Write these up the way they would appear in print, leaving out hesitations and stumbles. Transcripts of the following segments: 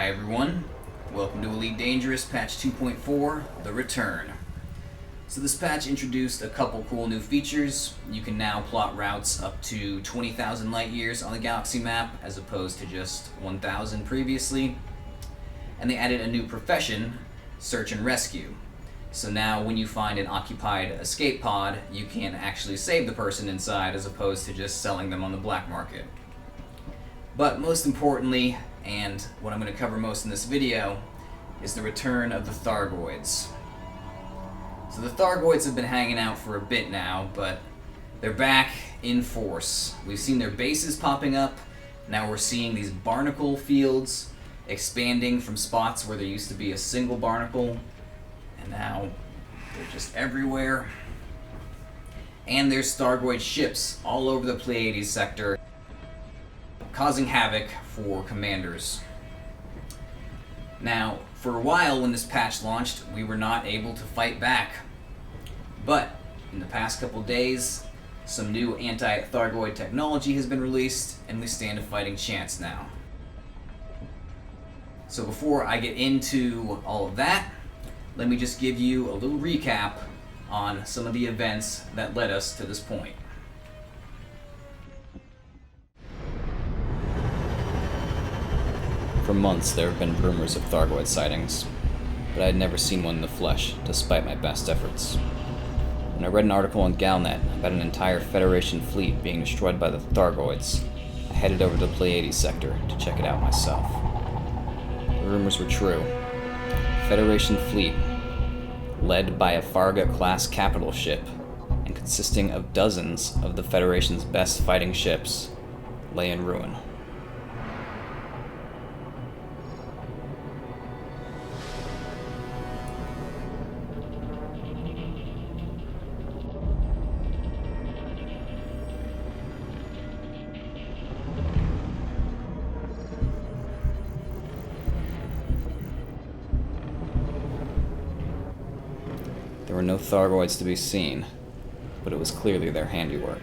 Hi everyone, welcome to Elite Dangerous patch 2.4, The Return. So this patch introduced a couple cool new features. You can now plot routes up to 20,000 light years on the galaxy map as opposed to just 1,000 previously. And they added a new profession, search and rescue. So now when you find an occupied escape pod, you can actually save the person inside as opposed to just selling them on the black market. But most importantly, and what I'm going to cover most in this video, is the return of the Thargoids. So the Thargoids have been hanging out for a bit now, but they're back in force. We've seen their bases popping up, now we're seeing these barnacle fields expanding from spots where there used to be a single barnacle, and now they're just everywhere. And there's Thargoid ships all over the Pleiades sector, causing havoc for commanders. Now, for a while when this patch launched, we were not able to fight back. But in the past couple days, some new anti-Thargoid technology has been released, and we stand a fighting chance now. So before I get into all of that, let me just give you a little recap on some of the events that led us to this point. For months, there have been rumors of Thargoid sightings, but I had never seen one in the flesh, despite my best efforts. When I read an article on Galnet about an entire Federation fleet being destroyed by the Thargoids, I headed over to the Pleiades sector to check it out myself. The rumors were true. A Federation fleet, led by a Farga-class capital ship, and consisting of dozens of the Federation's best fighting ships, lay in ruin. There were no Thargoids to be seen, but it was clearly their handiwork.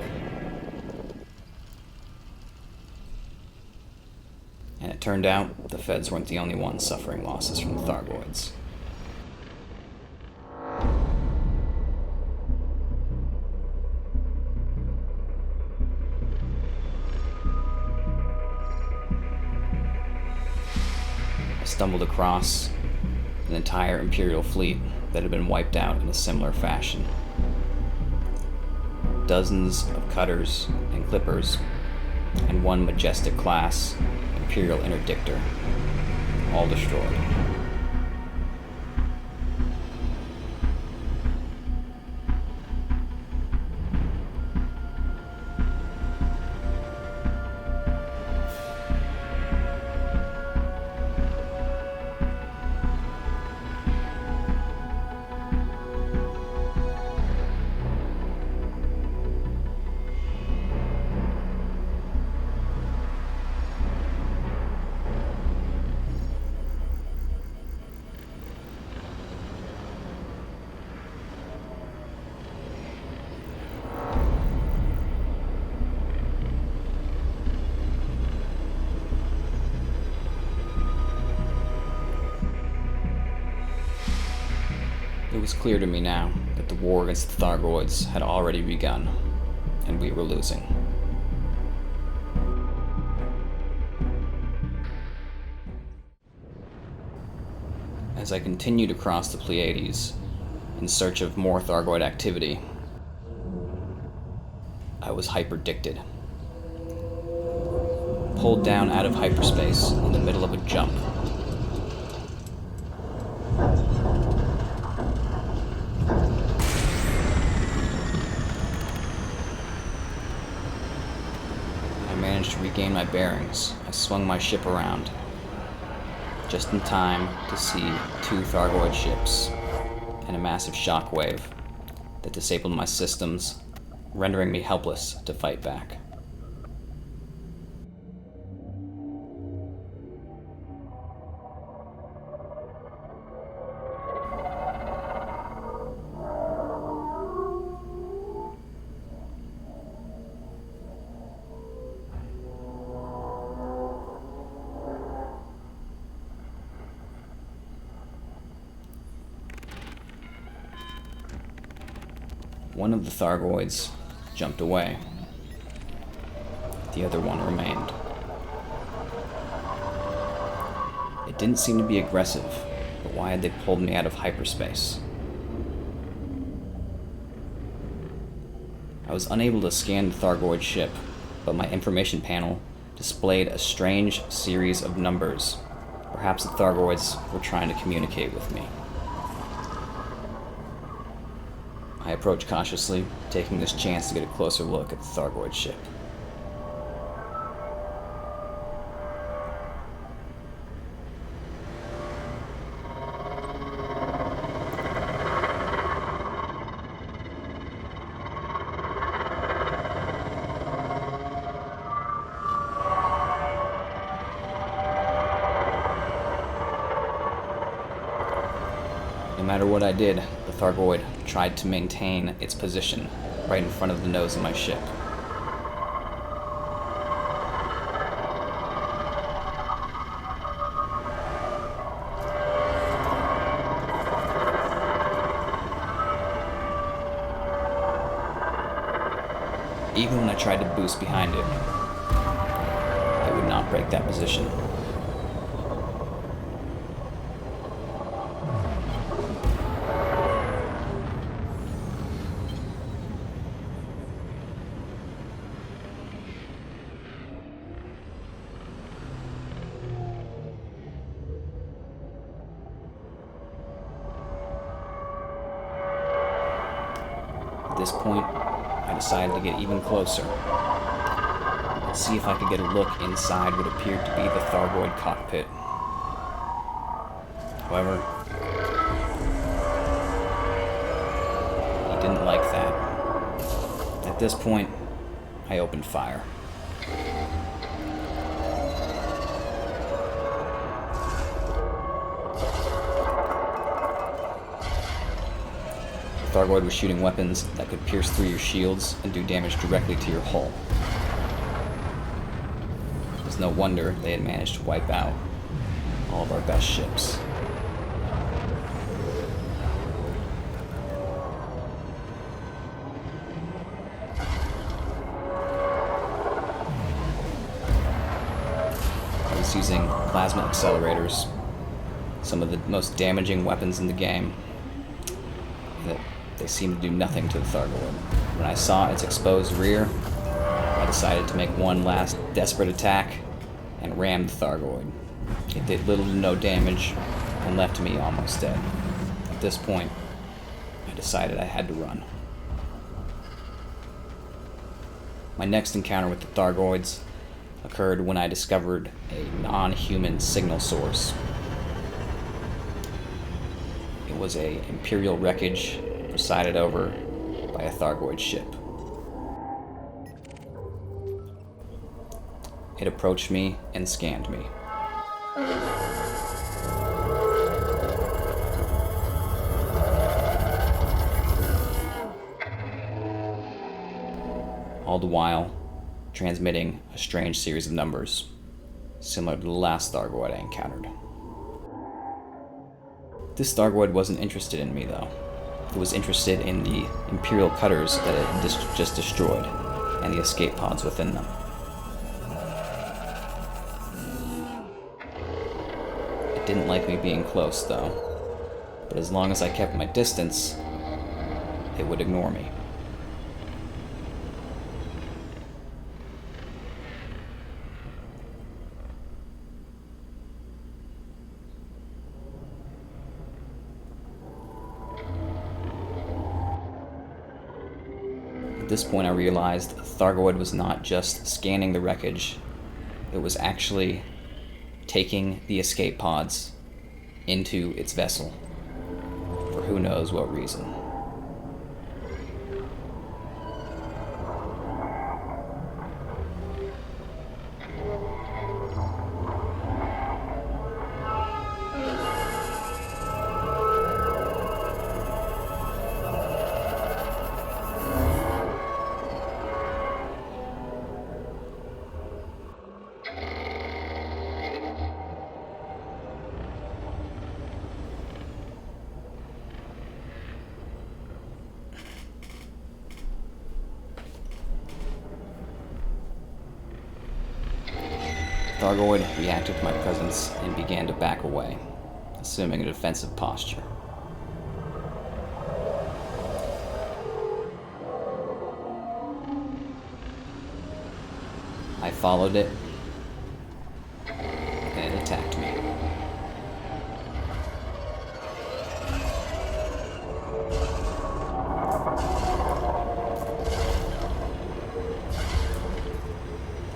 And it turned out the Feds weren't the only ones suffering losses from the Thargoids. I stumbled across an entire Imperial fleet that had been wiped out in a similar fashion. Dozens of cutters and clippers, and one majestic class Imperial interdictor, all destroyed. It was clear to me now that the war against the Thargoids had already begun, and we were losing. As I continued across the Pleiades in search of more Thargoid activity, I was hyperdicted. Pulled down out of hyperspace in the middle of a jump. I managed to regain my bearings. I swung my ship around, just in time to see two Thargoid ships and a massive shockwave that disabled my systems, rendering me helpless to fight back. One of the Thargoids jumped away. The other one remained. It didn't seem to be aggressive, but why had they pulled me out of hyperspace? I was unable to scan the Thargoid ship, but my information panel displayed a strange series of numbers. Perhaps the Thargoids were trying to communicate with me. I approached cautiously, taking this chance to get a closer look at the Thargoid ship. No matter what I did, the Thargoid tried to maintain its position right in front of the nose of my ship. Even when I tried to boost behind it, it would not break that position. At this point, I decided to get even closer and see if I could get a look inside what appeared to be the Thargoid cockpit. However, he didn't like that. At this point, I opened fire. Thargoid was shooting weapons that could pierce through your shields and do damage directly to your hull. It was no wonder they had managed to wipe out all of our best ships. I was using plasma accelerators, some of the most damaging weapons in the game. They seemed to do nothing to the Thargoid. When I saw its exposed rear, I decided to make one last desperate attack and rammed the Thargoid. It did little to no damage and left me almost dead. At this point, I decided I had to run. My next encounter with the Thargoids occurred when I discovered a non-human signal source. It was an Imperial wreckage presided over by a Thargoid ship. It approached me and scanned me. All the while, transmitting a strange series of numbers, similar to the last Thargoid I encountered. This Thargoid wasn't interested in me, though. It was interested in the Imperial cutters that it had just destroyed, and the escape pods within them. It didn't like me being close, though, but as long as I kept my distance, it would ignore me. At this point I realized Thargoid was not just scanning the wreckage, it was actually taking the escape pods into its vessel, for who knows what reason. Thargoid reacted to my presence and began to back away, assuming a defensive posture. I followed it, and it attacked me.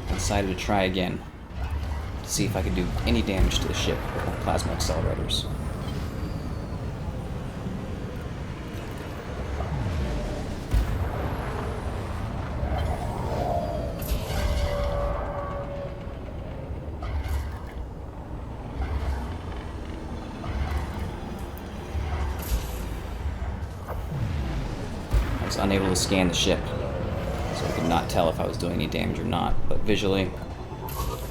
I decided to try again, to see if I could do any damage to the ship with my plasma accelerators. I was unable to scan the ship, so I could not tell if I was doing any damage or not, but visually,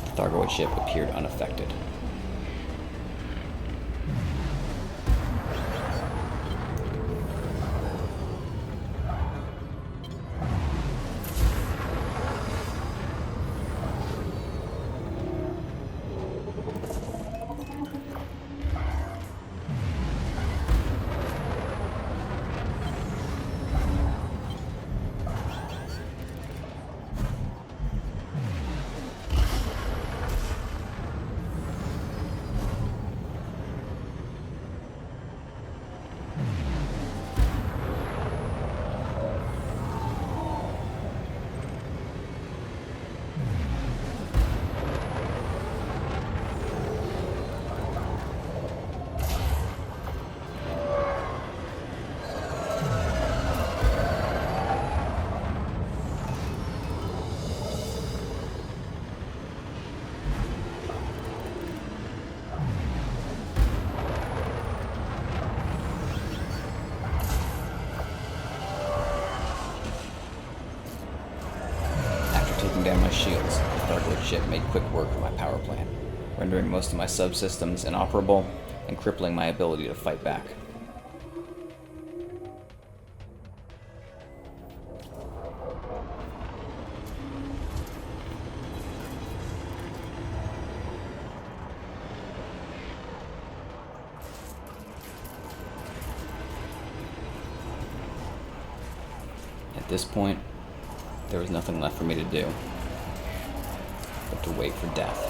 the Thargoid ship appeared unaffected. Down my shields, the Thargoid ship made quick work of my power plant, rendering most of my subsystems inoperable and crippling my ability to fight back. At this point, there was nothing left for me to do but to wait for death.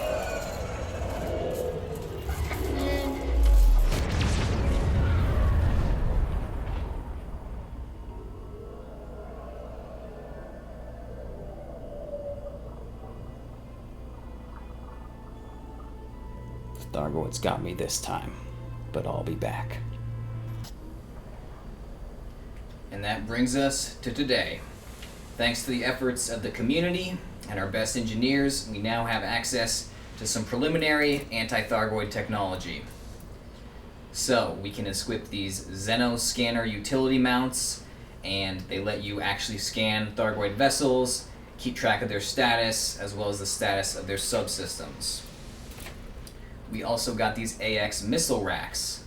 The Thargoids got me this time, but I'll be back. And that brings us to today. Thanks to the efforts of the community and our best engineers, we now have access to some preliminary anti-Thargoid technology. So, we can equip these Xeno scanner utility mounts, and they let you actually scan Thargoid vessels, keep track of their status, as well as the status of their subsystems. We also got these AX missile racks,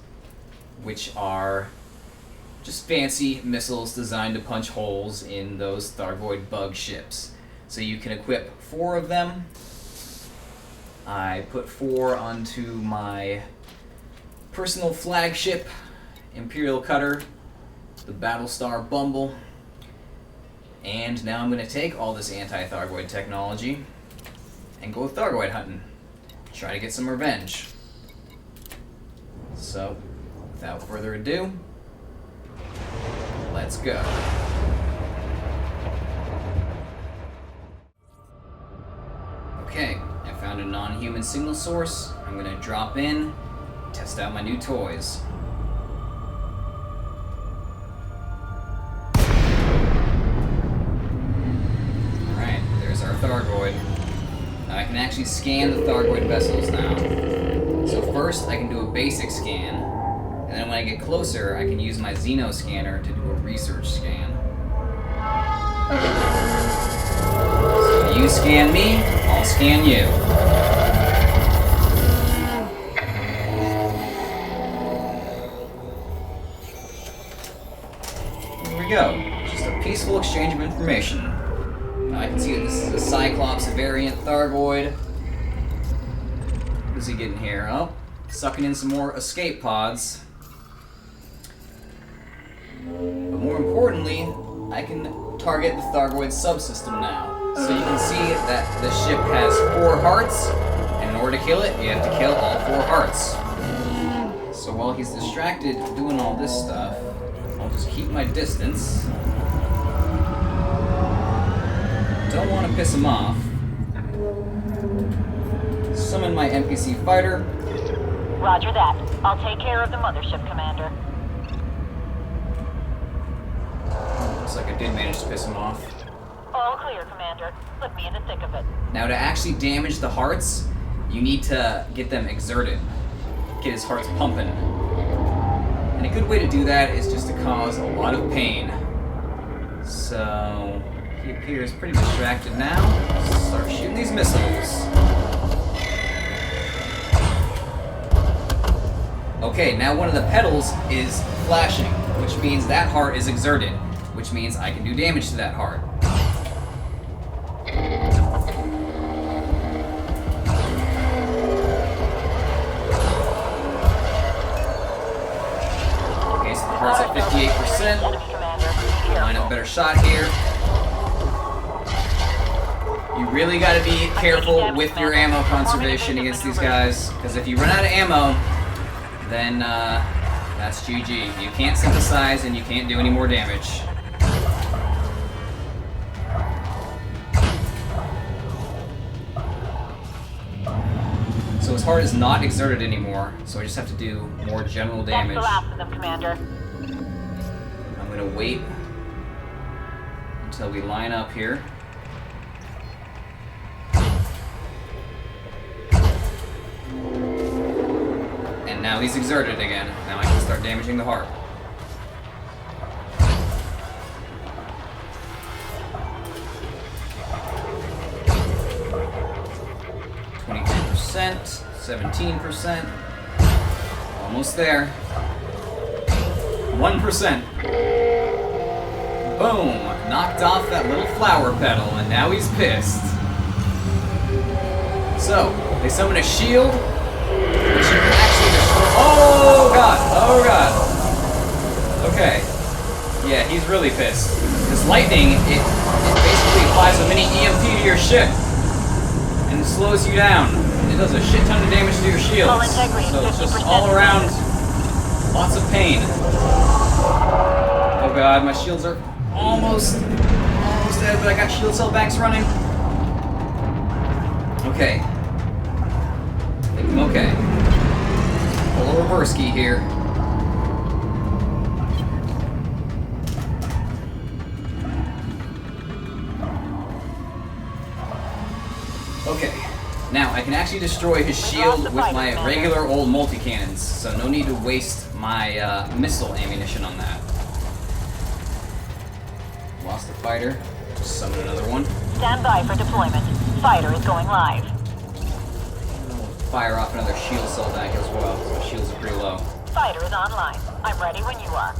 which are just fancy missiles designed to punch holes in those Thargoid bug ships. So you can equip 4 of them. I put 4 onto my personal flagship Imperial cutter, the Battlestar Bumble. And now I'm going to take all this anti-Thargoid technology and go Thargoid hunting. Try to get some revenge. So, without further ado, let's go. Okay, I found a non-human signal source. I'm gonna drop in, test out my new toys. Alright, there's our Thargoid. Now I can actually scan the Thargoid vessels now. So first I can do a basic scan, and then when I get closer, I can use my Xeno scanner to do a research scan. So you scan me, I'll scan you. There we go. Just a peaceful exchange of information. Now I can see that this is a Cyclops variant Thargoid. What's he getting here? Oh, sucking in some more escape pods. But more importantly, I can target the Thargoid subsystem now. So you can see that the ship has 4 hearts, and in order to kill it, you have to kill all 4 hearts. So while he's distracted doing all this stuff, I'll just keep my distance. Don't want to piss him off. Summon my NPC fighter. Roger that. I'll take care of the mothership, Commander. Looks like I did manage to piss him off. All clear, Commander. Put me in the thick of it. Now to actually damage the hearts, you need to get them exerted. Get his hearts pumping. And a good way to do that is just to cause a lot of pain. So he appears pretty distracted now. Start shooting these missiles. Okay, now one of the pedals is flashing, which means that heart is exerted, which means I can do damage to that heart. Okay, so the heart's at 58%. Line up a better shot here. You really gotta be careful with your ammo conservation against these guys, because if you run out of ammo, then that's GG. You can't synthesize and you can't do any more damage. So his heart is not exerted anymore, so I just have to do more general damage. That's the last of them, Commander. I'm gonna wait until we line up here. Now he's exerted again. Now I can start damaging the heart. %, 17%. Almost there. 1%. Boom! Knocked off that little flower petal, and now he's pissed. So, they summon a shield, which you can actually destroy. Oh god! Oh god! Okay. Yeah, he's really pissed. This lightning, it basically applies a mini EMP to your ship, and it slows you down. It does a shit ton of damage to your shields. So it's just all around lots of pain. Oh god, my shields are almost dead, but I got shield cell banks running. Okay. I think I'm okay. Pull a reverse key here. Okay. Now, I can actually destroy his shield with my regular old multi-cannons, so no need to waste my missile ammunition on that. Lost the fighter. Just summon another one. Stand by for deployment. Fighter is going live. Fire off another shield cell bank as well, so my shields are pretty low. Fighter is online. I'm ready when you are.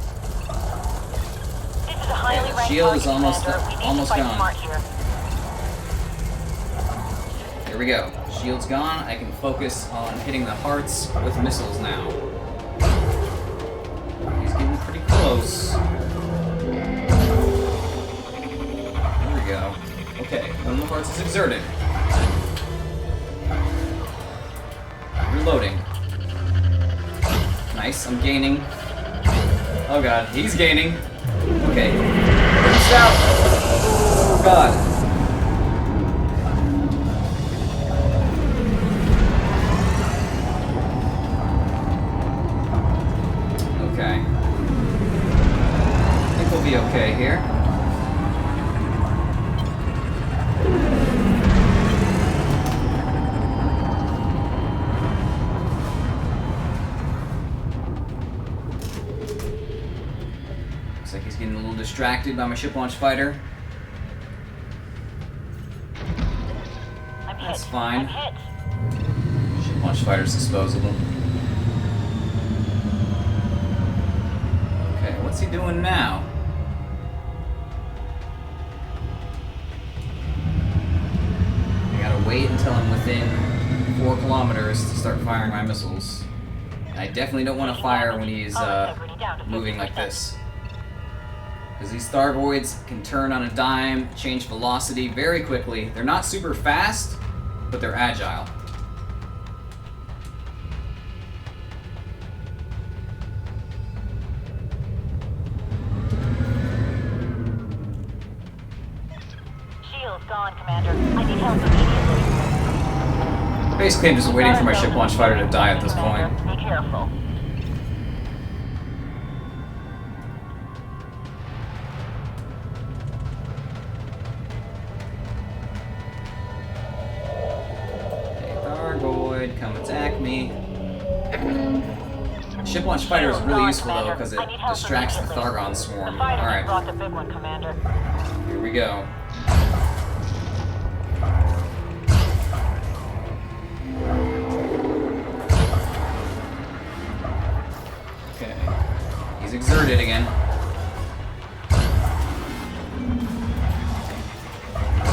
This is a highly ranked shield is almost gone. Smart here. Here we go. Shield's gone. I can focus on hitting the hearts with missiles now. He's getting pretty close. Here we go. Okay, one of the hearts is exerted. Reloading. Nice, I'm gaining. Oh god, he's gaining. Okay. Boost out. Oh god. Okay. I think we'll be okay here. Looks like he's getting a little distracted by my ship launch fighter. That's fine. Ship launch fighter's disposable. Okay, what's he doing now? I gotta wait until I'm within 4 kilometers to start firing my missiles. And I definitely don't want to fire when he's moving like this. Because these Thargoids can turn on a dime, change velocity very quickly. They're not super fast, but they're agile. Shield's gone, Commander. I need help immediately. Basically, I'm just waiting for my ship launch fighter to die at this point. Be careful. Thargoid, come attack me. Ship launch fighter is really useful though because it distracts the Thargon swarm. Alright, Brought the big one, Commander. here we go. Okay, he's exerted again.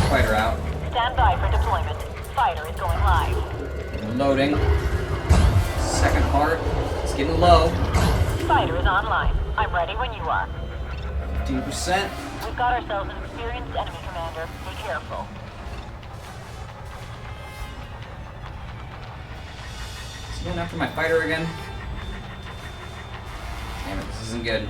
Fighter out. Stand by for deployment. Fighter is going live. Loading. Second part. It's getting low. Fighter is online. I'm ready when you are. 15%. We've got ourselves an experienced enemy, Commander. Be careful. Is he going after my fighter again? Damn it, this isn't good.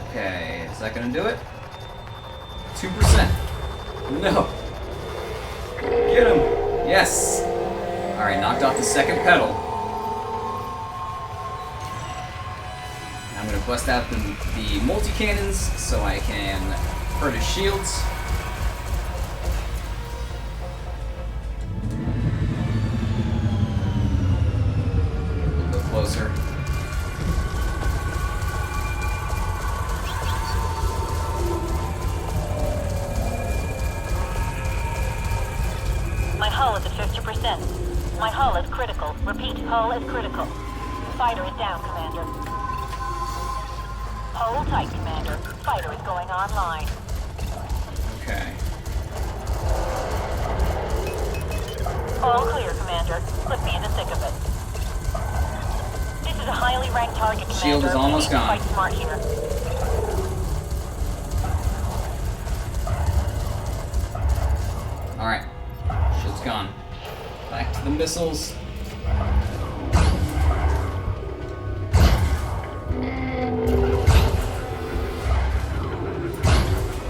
Okay, is that gonna do it? 2%. No. Get him. Yes. Alright, knocked off the second pedal. Now I'm gonna bust out the multi-cannons so I can hurt his shields. A little bit closer. My hull is at 50%. My hull is critical. Repeat, hull is critical. Fighter is down, Commander. Hold tight, Commander. Fighter is going online. Okay. All clear, Commander. Put me in the thick of it. This is a highly ranked target, Commander. Shield is almost We need to gone. fight smart here. Alright. Shield's gone. Back to the missiles.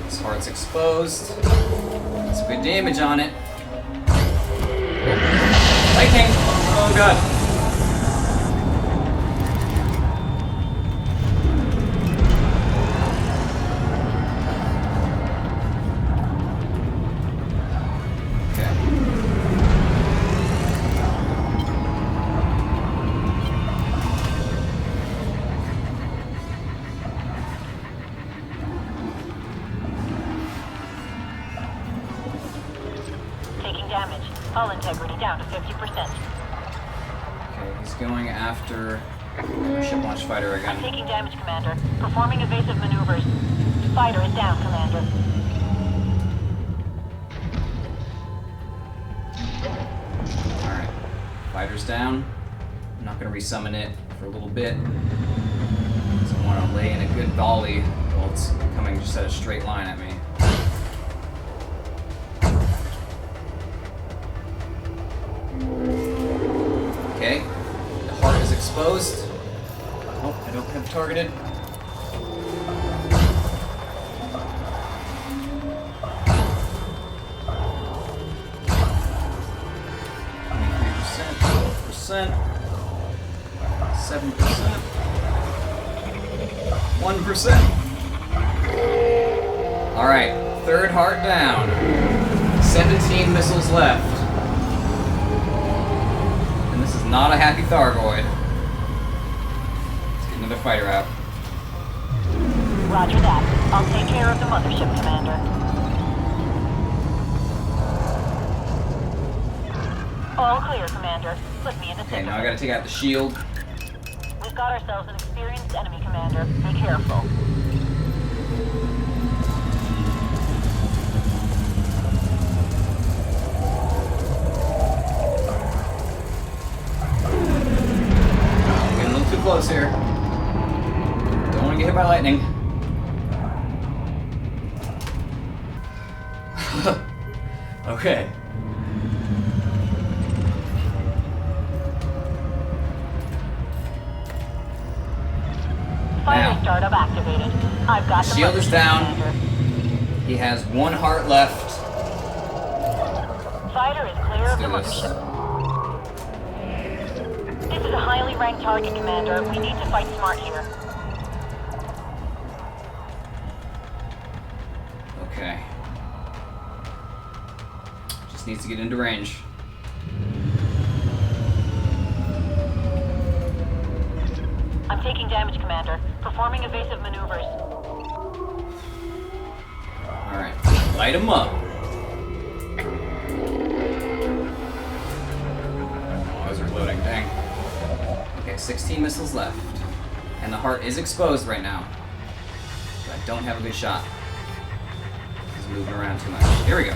This heart's exposed. That's good damage on it. Lightning! Oh god. Taking damage. Hull integrity down to 50%. Okay, he's going after the ship launch fighter I'm again. taking damage, Commander. Performing evasive maneuvers. Fighter is down, Commander. Alright. Fighter's down. I'm not going to resummon it for a little bit. So I want to lay in a good volley while it's coming just at a straight line at me. Okay. The heart is exposed. Oh, I don't have it targeted. %, 12%, 7%, 1%. Alright, third heart down. 17 missiles left. And this is not a happy Thargoid. Let's get another fighter out. Roger that. I'll take care of the mothership, Commander. All clear, Commander. Put me in the Okay, thick now of I it. gotta take out the shield. We've got ourselves an experienced enemy, Commander. Be careful. I'm getting a little too close here. Don't want to get hit by lightning. Okay. Fire Now. startup activated. I've got the Shield is mothership, down. Commander. He has 1 heart left. Fighter is clear Let's of the do this. mothership. This is a highly ranked target, Commander. We need to fight smart here. Okay. Just needs to get into range. I'm taking damage, Commander. Performing evasive maneuvers. Alright. Light him up. Oh, those are loading. Dang. Okay, 16 missiles left. And the heart is exposed right now. But I don't have a good shot. He's moving around too much. Here we go.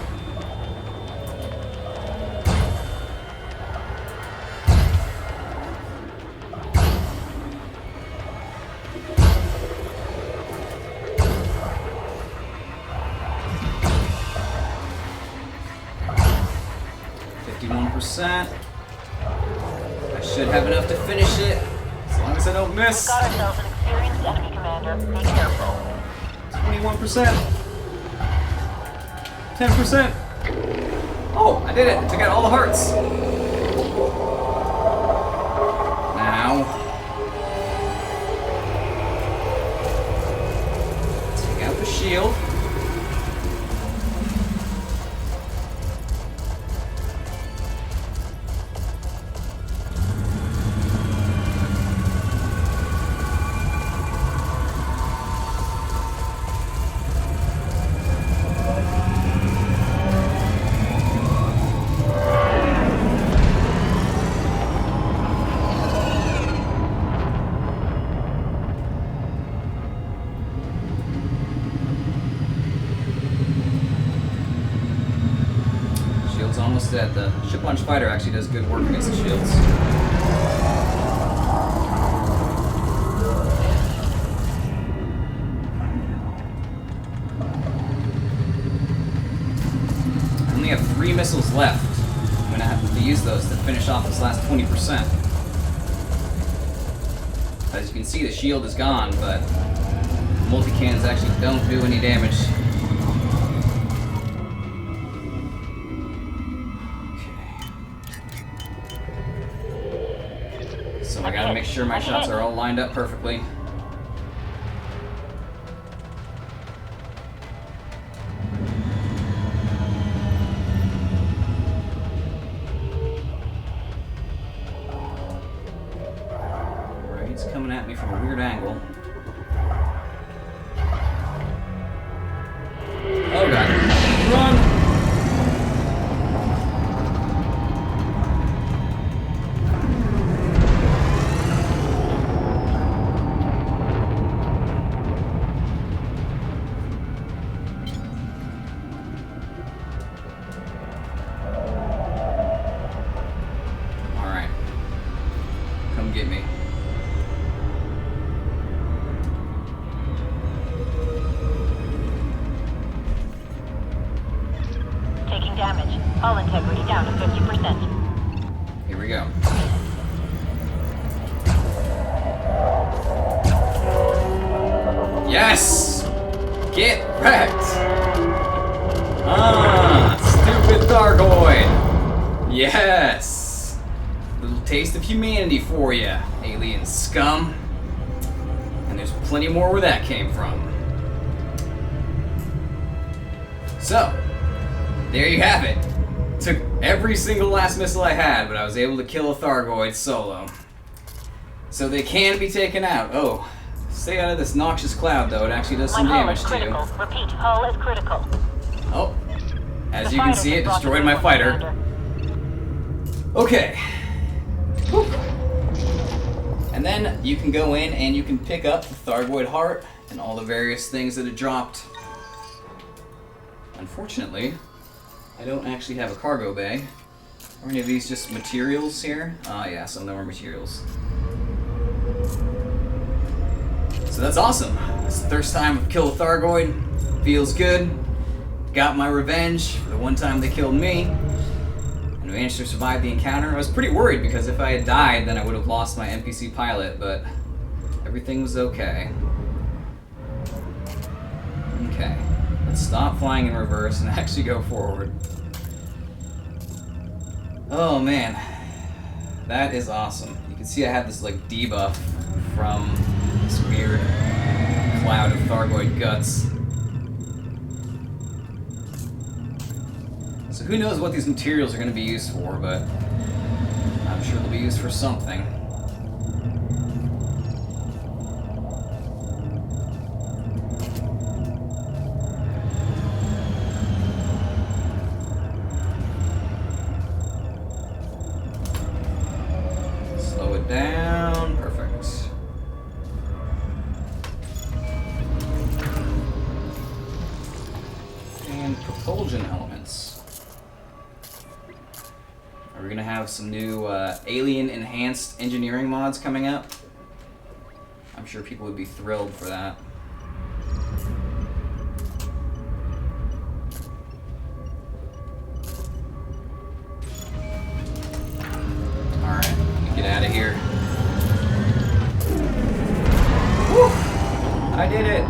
I should have enough to finish it, as long as I don't We've miss. got ourselves an experienced enemy, Commander. Be careful. 21%. 10%. Oh, I did it. I took out all the hearts. Now, take out the shield. Almost dead. The ship launch fighter actually does good work against the shields. I only have 3 missiles left. I'm gonna have to use those to finish off this last 20%. As you can see, the shield is gone, but multi-cannons actually don't do any damage. So I gotta make sure my shots are all lined up perfectly. Right, he's coming at me from a weird angle. Oh god. Run! Get me. Taking damage. Hull integrity down to 50%. Here we go. Yes! Get wrecked! Ah, stupid Thargoid! Yes! Little taste of humanity for you, alien scum. And there's plenty more where that came from. So, there you have it. Took every single last missile I had, but I was able to kill a Thargoid solo. So they can be taken out. Oh, stay out of this noxious cloud, though. It actually does some damage to you. Repeat, hull is critical. Oh, as you can see, it destroyed my fighter. Okay. Whew. And then you can go in and you can pick up the Thargoid heart and all the various things that it dropped. Unfortunately, I don't actually have a cargo bay. Are any of these just materials here? Yeah, some of them are materials. So that's awesome. It's the first time I've killed a Thargoid. Feels good. Got my revenge for the one time they killed me. And managed to survive the encounter. I was pretty worried because if I had died, then I would have lost my NPC pilot, but everything was okay. Okay. Let's stop flying in reverse and actually go forward. Oh man. That is awesome. You can see I have this like debuff from this weird cloud of Thargoid guts. So who knows what these materials are going to be used for, but I'm sure they'll be used for something. Slow it down. Perfect. And propulsion elements. Are we going to have some new alien enhanced engineering mods coming up? I'm sure people would be thrilled for that. Alright, get out of here. Woo! I did it!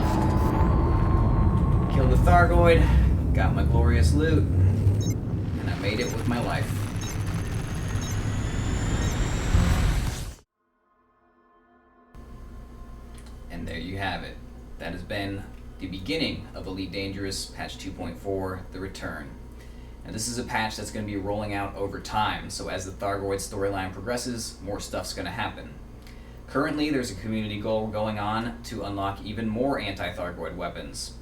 Killed the Thargoid, got my glorious loot, and I made it with my life. And there you have it. That has been the beginning of Elite Dangerous Patch 2.4, The Return. And this is a patch that's going to be rolling out over time, so as the Thargoid storyline progresses, more stuff's going to happen. Currently, there's a community goal going on to unlock even more anti-Thargoid weapons.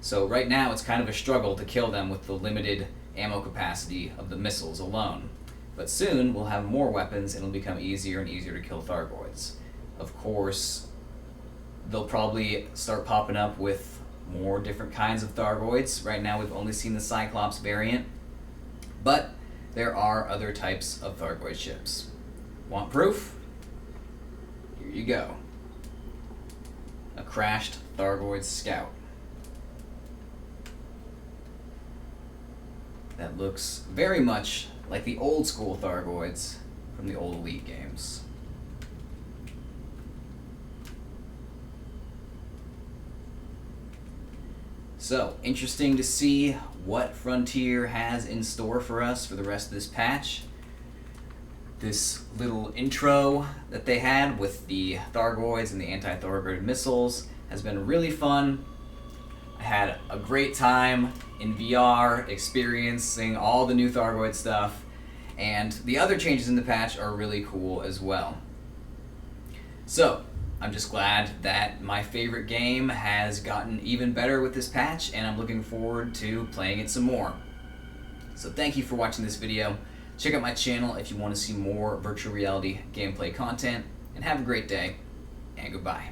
So right now, it's kind of a struggle to kill them with the limited ammo capacity of the missiles alone. But soon, we'll have more weapons and it'll become easier and easier to kill Thargoids. Of course, they'll probably start popping up with more different kinds of Thargoids. Right now we've only seen the Cyclops variant, but there are other types of Thargoid ships. Want proof? Here you go. A crashed Thargoid scout. That looks very much like the old school Thargoids from the old Elite games. So, interesting to see what Frontier has in store for us for the rest of this patch. This little intro that they had with the Thargoids and the anti-Thargoid missiles has been really fun. I had a great time in VR experiencing all the new Thargoid stuff, and the other changes in the patch are really cool as well. So, I'm just glad that my favorite game has gotten even better with this patch, and I'm looking forward to playing it some more. So thank you for watching this video. Check out my channel if you want to see more virtual reality gameplay content, and have a great day, and goodbye.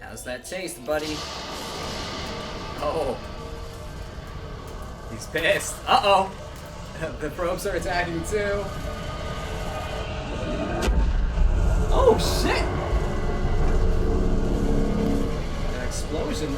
How's that taste, buddy? Oh. He's pissed. Uh-oh. The probes are attacking too. Oh shit! An explosion.